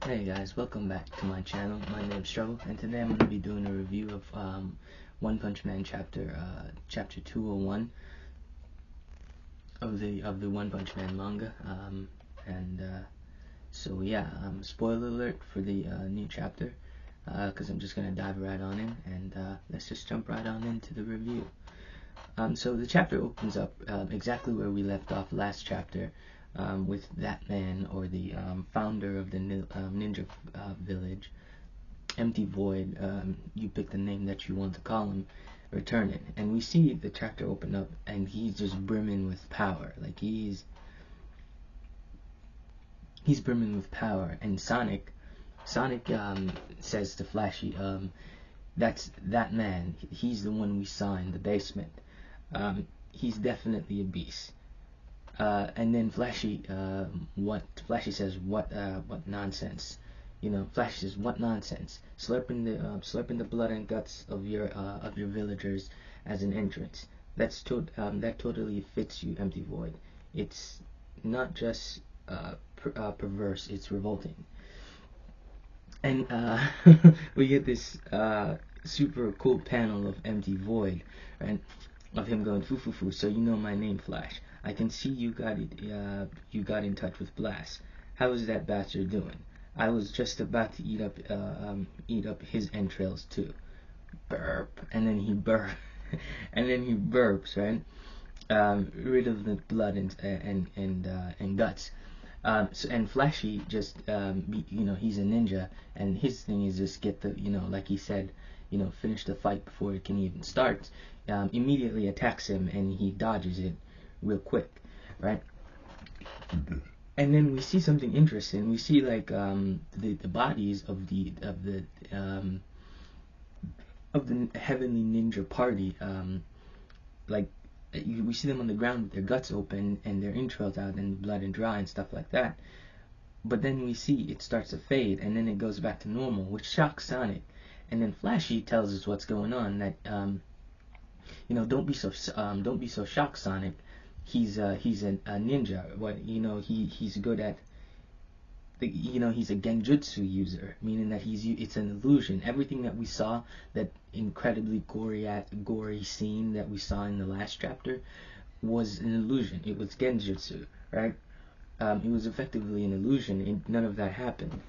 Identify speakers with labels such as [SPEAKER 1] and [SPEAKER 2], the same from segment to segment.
[SPEAKER 1] Hey guys, welcome back to my channel. My name's Trouble, and today I'm going to be doing a review of One Punch Man chapter 201 of the One Punch Man manga. So yeah, spoiler alert for the new chapter, because I'm just going to dive right on in, and let's just jump right on into the review. So the chapter opens up exactly where we left off last chapter, with that man, or the founder of the ninja village, Empty Void, you pick the name that you want to call him, returning. And we see the chapter open up, and he's just brimming with power. Like, he's brimming with power. And Sonic says to Flashy, that's that man. He's the one we saw in the basement. He's definitely a beast. And then Flashy says, what nonsense. Flashy says, what nonsense? Slurping the blood and guts of your villagers as an entrance. That totally fits you, Empty Void. It's not just perverse, it's revolting. And we get this super cool panel of Empty Void, right? Of him going, foo foo foo, so you know my name, Flash. I can see you got in touch with Blast. How is that bastard doing? I was just about to eat up his entrails too. Burp, and then he burps, right? Rid of the blood and guts. And Flashy just, he's a ninja, and his thing is just get the, like he said, finish the fight before it can even start. Immediately attacks him, and he dodges it real quick, right? And then we see something interesting. We see like the bodies of the Heavenly Ninja Party, we see them on the ground with their guts open and their entrails out and blood and dry and stuff like that. But then we see it starts to fade, and then it goes back to normal, which shocks Sonic. And then Flashy tells us what's going on. That don't be so shocked, Sonic. He's a ninja. He's good at. He's a genjutsu user, meaning that it's an illusion. Everything that we saw, that incredibly gory scene that we saw in the last chapter, was an illusion. It was genjutsu, right? It was effectively an illusion. None of that happened.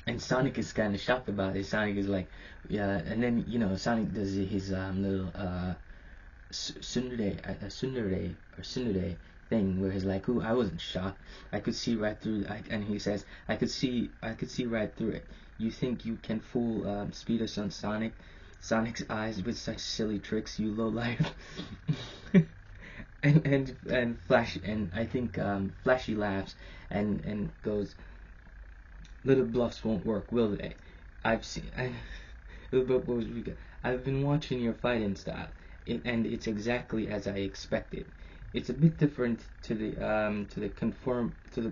[SPEAKER 1] And Sonic is kind of shocked about it. Sonic is like, yeah, and then Sonic does his little tsundere thing where he's like, "Ooh, I wasn't shocked. I could see right through." And he says, "I could see right through it. You think you can fool Speeder Son Sonic? Sonic's eyes with such silly tricks, you lowlife." and Flash, and I think Flashy laughs and goes, "Little bluffs won't work, will they? I've been watching your fighting style, and it's exactly as I expected. It's a bit different to the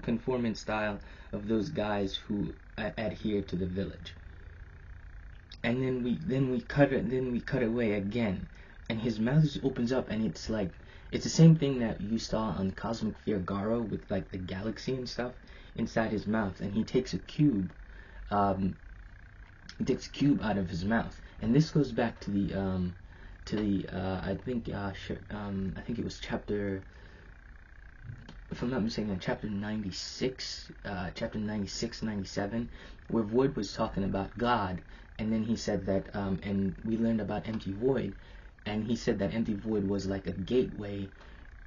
[SPEAKER 1] conforming style of those guys who adhere to the village." And then we cut away again, and his mouth just opens up, and it's like it's the same thing that you saw on Cosmic Fear Garo with like the galaxy and stuff inside his mouth, and he takes a cube. He takes a cube out of his mouth, and this goes back to the I think it was chapter, if I'm not mistaken, chapter 96, 97, where Void was talking about God, and then he said that, and we learned about Empty Void, and he said that Empty Void was like a gateway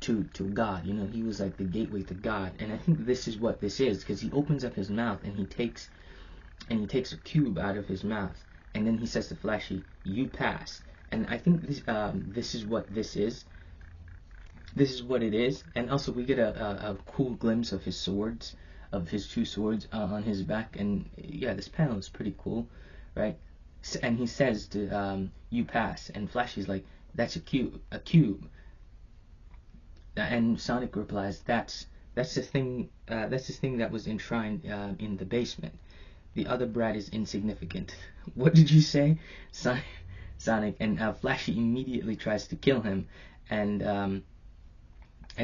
[SPEAKER 1] to God. He was like the gateway to God, and I think this is what this is, because he opens up his mouth and he takes a cube out of his mouth, and then he says to Flashy, "You pass." And I think this is what this is. This is what it is. And also we get a cool glimpse of his swords, of his two swords on his back, and yeah, this panel is pretty cool, right? And he says to "You pass," and Flashy's like, "That's a cube." And Sonic replies, "That's the thing that was enshrined in the basement. The other brat is insignificant." "What did you say?" Sonic, and Flashy immediately tries to kill him, and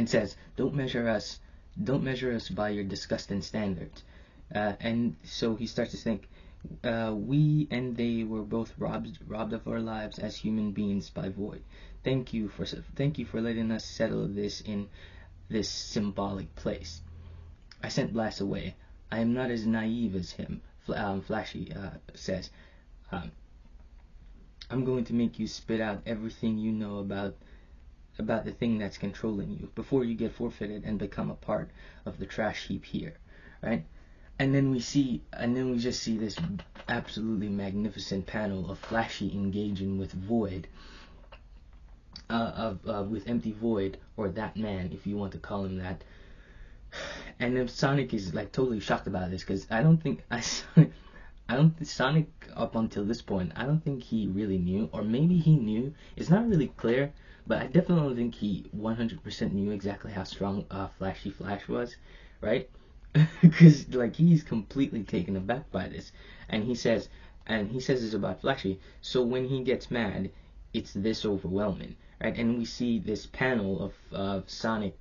[SPEAKER 1] says, "Don't measure us Don't measure us by your disgusting standards. And so he starts to think, we and they were both robbed of our lives as human beings by Void. Thank you for letting us settle this in this symbolic place. I sent Blas away. I am not as naive as him. Flashy says, um, I'm going to make you spit out everything you know about the thing that's controlling you before you get forfeited and become a part of the trash heap here, right? And then we just see this absolutely magnificent panel of Flashy engaging with Void, with Empty Void, or that man, if you want to call him that. And then Sonic is like totally shocked about this, because I don't think Sonic up until this point, I don't think he really knew, or maybe he knew. It's not really clear, but I definitely think he 100% knew exactly how strong Flashy Flash was, right? Because like he's completely taken aback by this, and he says this about Flashy. So when he gets mad, it's this overwhelming, right? And we see this panel of Sonic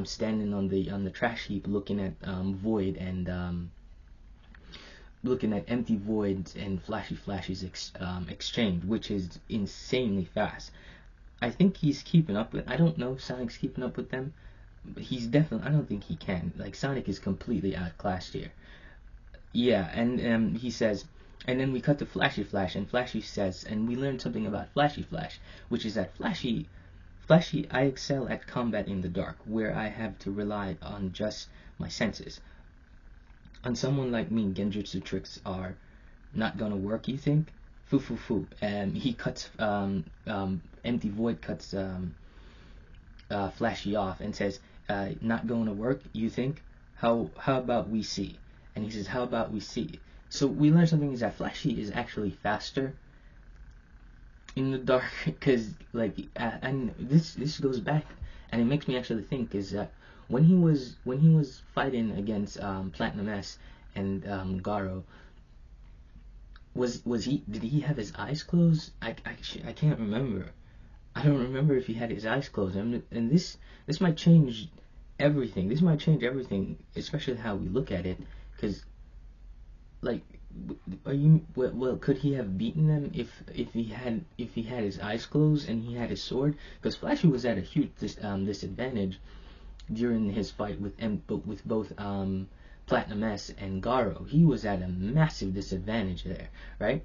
[SPEAKER 1] standing on the trash heap, looking at Void and looking at Empty Void's and Flashy's exchange, which is insanely fast. I think he's keeping up with. I don't know if Sonic's keeping up with them. But he's definitely. I don't think he can. Like Sonic is completely outclassed here. Yeah, and he says, and then we cut to Flashy Flash, and Flashy says, and we learned something about Flashy Flash, which is that Flashy, I excel at combat in the dark, where I have to rely on just my senses. On someone like me, genjutsu tricks are not gonna work, you think? Foo foo foo. He cuts, Empty Void cuts Flashy off and says, not going to work, you think? How about we see? And he says, how about we see? So we learn something is that Flashy is actually faster in the dark, because like, and this goes back, and it makes me actually think is that when he was fighting against Platinum S and Garo, did he have his eyes closed? I can't remember. I don't remember if he had his eyes closed, and this might change everything. This might change everything, especially how we look at it. Because, like, could he have beaten them if he had his eyes closed and he had his sword? Because Flashy was at a huge disadvantage during his fight with both Platinum S and Garo. He was at a massive disadvantage there, right?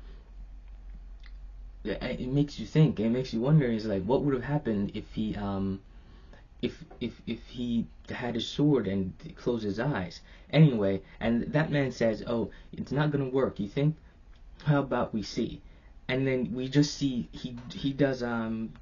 [SPEAKER 1] It makes you think. It makes you wonder. Is like, what would have happened if he if he had his sword and closed his eyes? Anyway, and that man says, "Oh, it's not gonna work. You think? How about we see?" And then we just see he does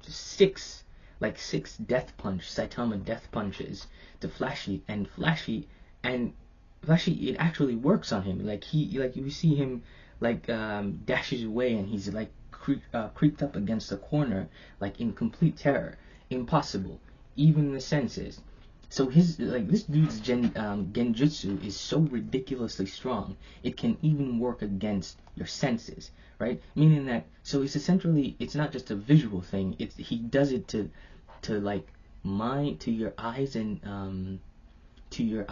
[SPEAKER 1] six Saitama death punches to Flashy, and Flashy it actually works on him. Like you see him dashes away, and he's like creeped up against a corner, like in complete terror. Impossible, even the senses. So this dude's genjutsu is so ridiculously strong, it can even work against your senses, right? Meaning that, so it's not just a visual thing. He does it to your eyes and your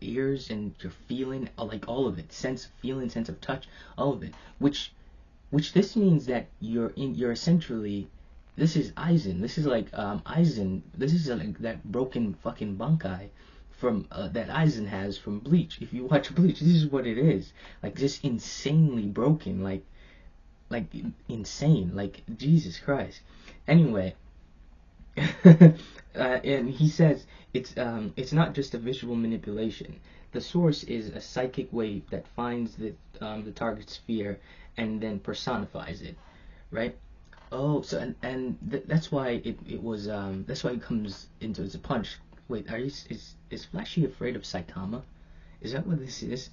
[SPEAKER 1] ears and your feeling, like all of it, sense of feeling, sense of touch, all of it, which this means that you're essentially, this is Aizen. This is like Aizen. This is like that broken fucking Bankai from that Aizen has from Bleach. If you watch Bleach, this is what it is. Like just insanely broken, like insane, like Jesus Christ. Anyway, and he says it's not just a visual manipulation. The source is a psychic wave that finds the target's fear and then personifies it, right? Oh, so that's why it was that's why it comes into its punch. Wait, is Flashy afraid of Saitama? Is that what this is?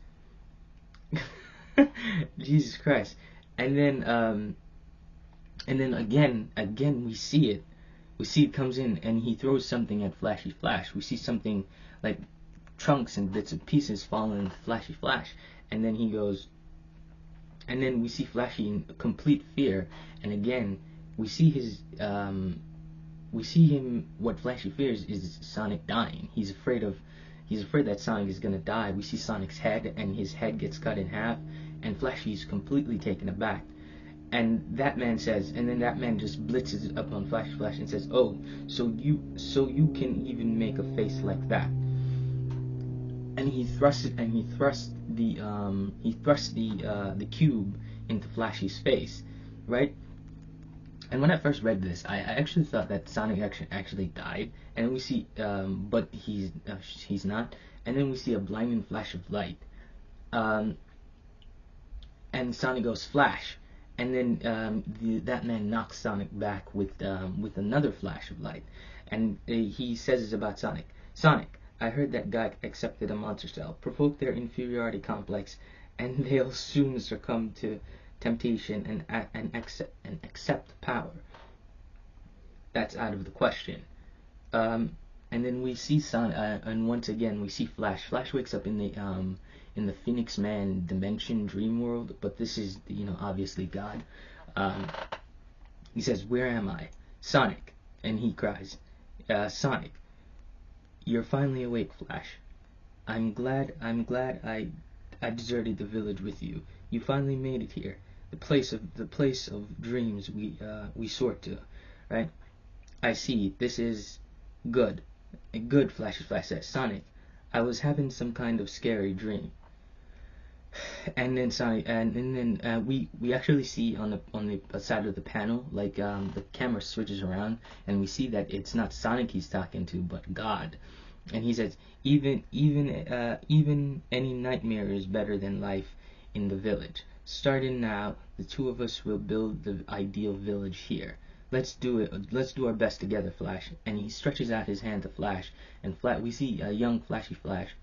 [SPEAKER 1] Jesus Christ! And then again we see it. We see it comes in and he throws something at Flashy Flash. We see something like chunks and bits and pieces falling into Flashy Flash, and then he goes. And then we see Flashy in complete fear, and again we see his we see him. What Flashy fears is Sonic dying. He's afraid that Sonic is gonna die. We see Sonic's head, and his head gets cut in half, and Flashy's completely taken aback. And that man says, and then that man just blitzes up on Flash and says, "Oh, so you can even make a face like that?" And he thrusts the cube into Flashy's face, right? And when I first read this, I actually thought that Sonic actually died, and we see, but he's not. And then we see a blinding flash of light, and Sonic goes Flash, and then that man knocks Sonic back with another flash of light, and he says it's about Sonic. Sonic, I heard that God accepted a monster cell, provoke their inferiority complex, and they'll soon succumb to temptation and accept power. That's out of the question. And then we see and once again we see Flash. Flash wakes up in the Phoenix Man dimension dream world, but this is obviously God. He says, "Where am I, Sonic?" And he cries, "Sonic, you're finally awake, Flash. I'm glad I deserted the village with you. You finally made it here. The place of dreams we sort to, right? I see. This is good." Good, Flash says. "Sonic, I was having some kind of scary dream." And then we actually see on the side of the panel, like the camera switches around, and we see that it's not Sonic he's talking to, but God. And he says, even any nightmare is better than life in the village. Starting now, the two of us will build the ideal village here. Let's do it. Let's do our best together, Flash." And he stretches out his hand to Flash, and we see a young Flashy Flash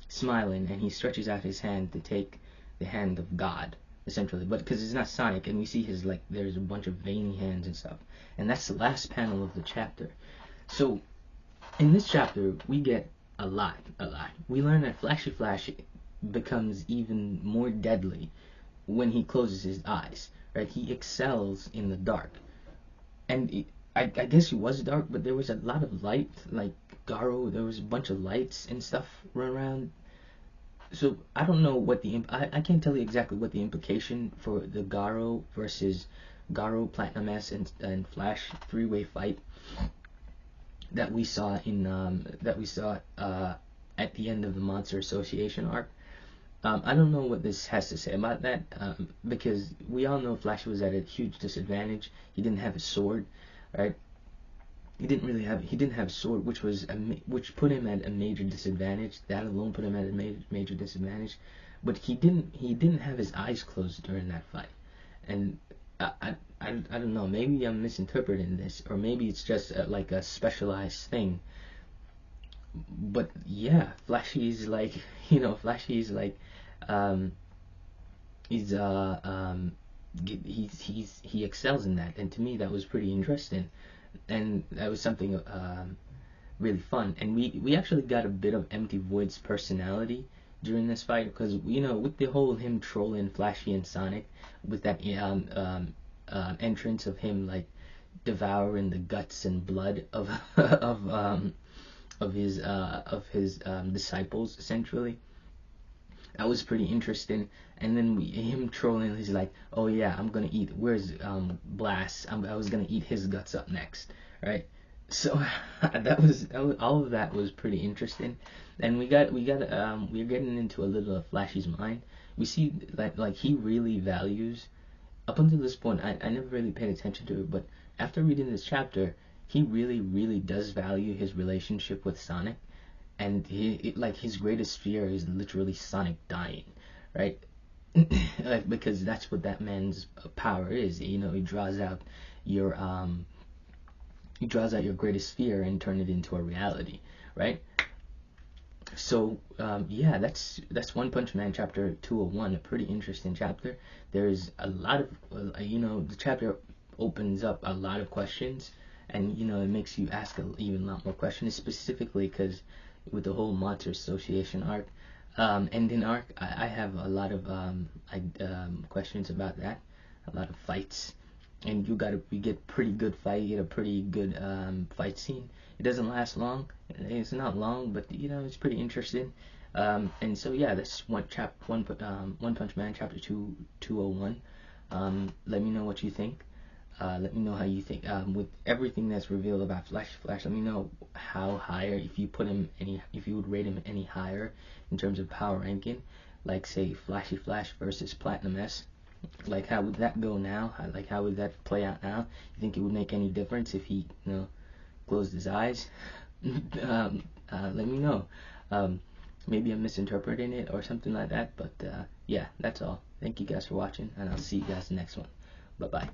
[SPEAKER 1] smiling, and he stretches out his hand to take the hand of God, essentially. But because it's not Sonic, and we see there's a bunch of veiny hands and stuff. And that's the last panel of the chapter. So in this chapter, we get a lot. We learn that Flashy Flash becomes even more deadly when he closes his eyes, right? He excels in the dark. And I guess he was dark, but there was a lot of light, like Garo. There was a bunch of lights and stuff run around. So I don't know what I can't tell you exactly what the implication for the Garo versus Garo, Platinum S, and Flash three-way fight that we saw at the end of the Monster Association arc. I don't know what this has to say about that, because we all know Flash was at a huge disadvantage. He didn't have a sword, right? He didn't have a sword, which put him at a major disadvantage. That alone put him at a major disadvantage. But he didn't have his eyes closed during that fight. And I don't know. Maybe I'm misinterpreting this, or maybe it's just like a specialized thing. But yeah, Flashy's like, Flashy's like, he excels in that, and to me that was pretty interesting, and that was something really fun. And we actually got a bit of Empty Void's personality during this fight, because with the whole him trolling Flashy and Sonic, with that entrance of him like devouring the guts and blood of of his disciples, essentially. That was pretty interesting. And then him trolling, he's like, "Oh yeah, I'm gonna eat. Where's Blast? I was gonna eat his guts up next, right?" So that was all of that was pretty interesting. And we're getting into a little of Flashy's mind. We see that like he really values. Up until this point, I never really paid attention to it, but after reading this chapter, he really, really does value his relationship with Sonic, and his greatest fear is literally Sonic dying, right? Because that's what that man's power is. He draws out your greatest fear and turn it into a reality, right? So yeah, that's One Punch Man chapter 201, a pretty interesting chapter. There's a lot of the chapter opens up a lot of questions, and it makes you ask even a lot more questions, specifically because with the whole Monster Association arc, ending arc, I have a lot of questions about that, a lot of fights, and you get pretty good fight. You get a pretty good fight scene. It doesn't last long. It's not long, but it's pretty interesting. And so yeah, that's One Punch Man chapter 201. Let me know what you think. Let me know how you think. With everything that's revealed about Flash, let me know how higher, if you would rate him any higher in terms of power ranking, like say Flashy Flash versus Platinum S. Like how would that go now? How would that play out now? You think it would make any difference if he, closed his eyes? Let me know. Maybe I'm misinterpreting it or something like that, but yeah, that's all. Thank you guys for watching, and I'll see you guys next one. Bye bye.